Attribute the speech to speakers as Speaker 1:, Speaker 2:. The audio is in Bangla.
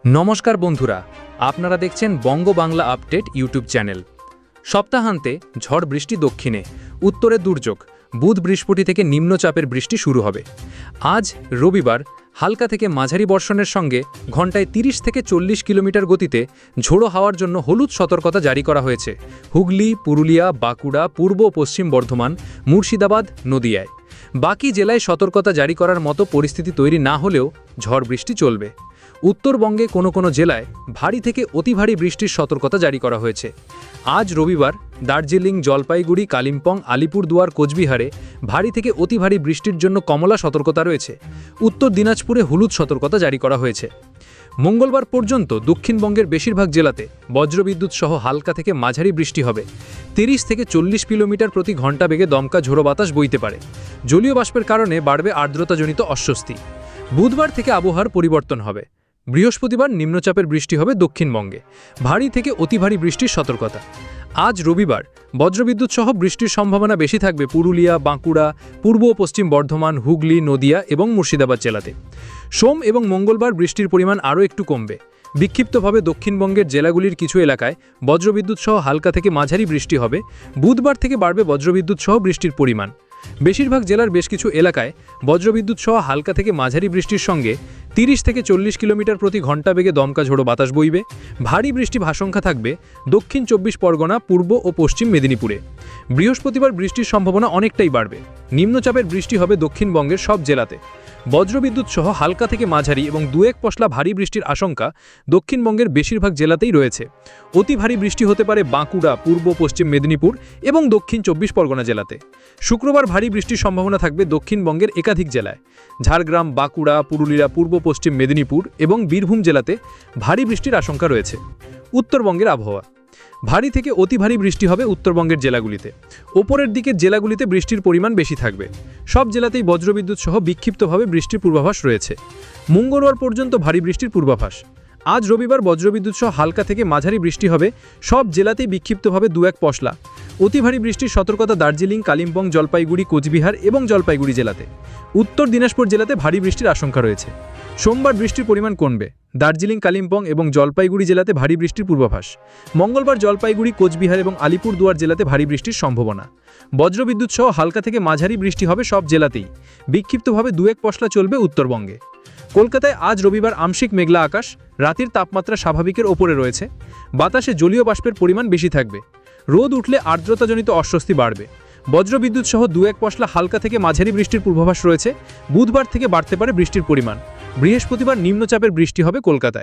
Speaker 1: নমস্কার বন্ধুরা, আপনারা দেখছেন বঙ্গ বাংলা আপডেট ইউটিউব চ্যানেল। সপ্তাহান্তে ঝড় বৃষ্টি দক্ষিণে, উত্তরে দুর্যোগ। বুধ বৃহস্পতি থেকে নিম্নচাপের বৃষ্টি শুরু হবে। আজ রবিবার হালকা থেকে মাঝারি বর্ষণের সঙ্গে ঘন্টায় 30 থেকে 40 কিলোমিটার গতিতে ঝোড়ো হাওয়ার জন্য হলুদ সতর্কতা জারি করা হয়েছে হুগলি, পুরুলিয়া, বাঁকুড়া, পূর্ব ও পশ্চিম বর্ধমান, মুর্শিদাবাদ, নদিয়ায়। বাকি জেলায় সতর্কতা জারি করার মতো পরিস্থিতি তৈরি না হলেও ঝড় বৃষ্টি চলবে। উত্তরবঙ্গে কোনো কোনো জেলায় ভারী থেকে অতি ভারী বৃষ্টির সতর্কতা জারি করা হয়েছে। আজ রবিবার দার্জিলিং, জলপাইগুড়ি, কালিম্পং, আলিপুরদুয়ার, কোচবিহারে ভারী থেকে অতি ভারী বৃষ্টির জন্য কমলা সতর্কতা রয়েছে। উত্তর দিনাজপুরে হলুদ সতর্কতা জারি করা হয়েছে। মঙ্গলবার পর্যন্ত দক্ষিণবঙ্গের বেশিরভাগ জেলাতে বজ্রবিদ্যুৎ সহ হালকা থেকে মাঝারি বৃষ্টি হবে। 30 থেকে 40 কিলোমিটার প্রতি ঘন্টা বেগে দমকা ঝোড়ো বাতাস বইতে পারে। জলীয় বাষ্পের কারণে বাড়বে আর্দ্রতাজনিত অস্বস্তি। বুধবার থেকে আবহাওয়ার পরিবর্তন হবে। বৃহস্পতিবার নিম্নচাপের বৃষ্টি হবে দক্ষিণবঙ্গে। ভারী থেকে অতি ভারী বৃষ্টির সতর্কতা। আজ রবিবার বজ্রবিদ্যুৎ সহ বৃষ্টির সম্ভাবনা বেশি থাকবে পুরুলিয়া, বাঁকুড়া, পূর্ব ও পশ্চিম বর্ধমান, হুগলি, নদিয়া এবং মুর্শিদাবাদ জেলাতে। সোম এবং মঙ্গলবার বৃষ্টির পরিমাণ আরও একটু কমবে। বিক্ষিপ্তভাবে দক্ষিণবঙ্গের জেলাগুলির কিছু এলাকায় বজ্রবিদ্যুৎ সহ হালকা থেকে মাঝারি বৃষ্টি হবে। বুধবার থেকে বাড়বে বজ্রবিদ্যুৎ সহ বৃষ্টির পরিমাণ। বেশিরভাগ জেলার বেশ কিছু এলাকায় বজ্রবিদ্যুৎ সহ হালকা থেকে মাঝারি বৃষ্টির সঙ্গে 30 থেকে 40 কিলোমিটার প্রতি ঘন্টা বেগে দমকা ঝোড়ো বাতাস বইবে। ভারী বৃষ্টির আশঙ্কা থাকবে দক্ষিণ 24 পরগনা, পূর্ব ও পশ্চিম মেদিনীপুরে। বৃহস্পতিবার বৃষ্টির সম্ভাবনা অনেকটাই বাড়বে। নিম্নচাপের বৃষ্টি হবে দক্ষিণবঙ্গের সব জেলাতে। বজ্রবিদ্যুৎ সহ হালকা থেকে মাঝারি এবং 2-1 পশলা ভারী বৃষ্টির আশঙ্কা দক্ষিণবঙ্গের বেশিরভাগ জেলাতেই রয়েছে। অতি ভারী বৃষ্টি হতে পারে বাঁকুড়া, পূর্ব পশ্চিম মেদিনীপুর এবং দক্ষিণ 24 পরগনা জেলাতে। শুক্রবার ভারী বৃষ্টির সম্ভাবনা থাকবে দক্ষিণবঙ্গের একাধিক জেলায়। ঝাড়গ্রাম, বাঁকুড়া, পুরুলিয়া, পূর্ব পশ্চিম মেদিনীপুর এবং বীরভূম জেলাতে ভারী বৃষ্টির আশঙ্কা রয়েছে। উত্তরবঙ্গের আবহাওয়া। ভারী থেকে অতি ভারী বৃষ্টি হবে উত্তরবঙ্গের জেলাগুলিতে। ওপরের দিকের জেলাগুলিতে বৃষ্টির পরিমাণ বেশি থাকবে। সব জেলাতেই বজ্রবিদ্যুৎ সহ বিক্ষিপ্তভাবে বৃষ্টির পূর্বাভাস রয়েছে। মঙ্গলবার পর্যন্ত ভারী বৃষ্টির পূর্বাভাস। আজ রবিবার বজ্রবিদ্যুৎ সহ হালকা থেকে মাঝারি বৃষ্টি হবে। সব জেলাতেই বিক্ষিপ্তভাবে 2-1 পশলা। অতি ভারী বৃষ্টির সতর্কতা দার্জিলিং, কালিম্পং, জলপাইগুড়ি, কোচবিহার এবং জলপাইগুড়ি জেলাতে। উত্তর দিনাজপুর জেলাতে ভারী বৃষ্টির আশঙ্কা রয়েছে। সোমবার বৃষ্টির পরিমাণ কমবে। দার্জিলিং, কালিম্পং এবং জলপাইগুড়ি জেলাতে ভারী বৃষ্টির পূর্বাভাস। মঙ্গলবার জলপাইগুড়ি, কোচবিহার এবং আলিপুরদুয়ার জেলাতে ভারী বৃষ্টির সম্ভাবনা। বজ্রবিদ্যুৎ সহ হালকা থেকে মাঝারি বৃষ্টি হবে সব জেলাতেই। বিক্ষিপ্তভাবে 2-1 পশলা চলবে উত্তরবঙ্গে। কলকাতায় আজ রবিবার আংশিক মেঘলা আকাশ। রাতের তাপমাত্রা স্বাভাবিকের ওপরে রয়েছে। বাতাসে জলীয় বাষ্পের পরিমাণ বেশি থাকবে। রোদ উঠলে আর্দ্রতাজনিত অস্বস্তি বাড়বে। বজ্রবিদ্যুৎ সহ 2-1 পশলা হালকা থেকে মাঝারি বৃষ্টির পূর্বাভাস রয়েছে। বুধবার থেকে বাড়তে পারে বৃষ্টির পরিমাণ। বৃহস্পতিবার নিম্নচাপের বৃষ্টি হবে কলকাতায়।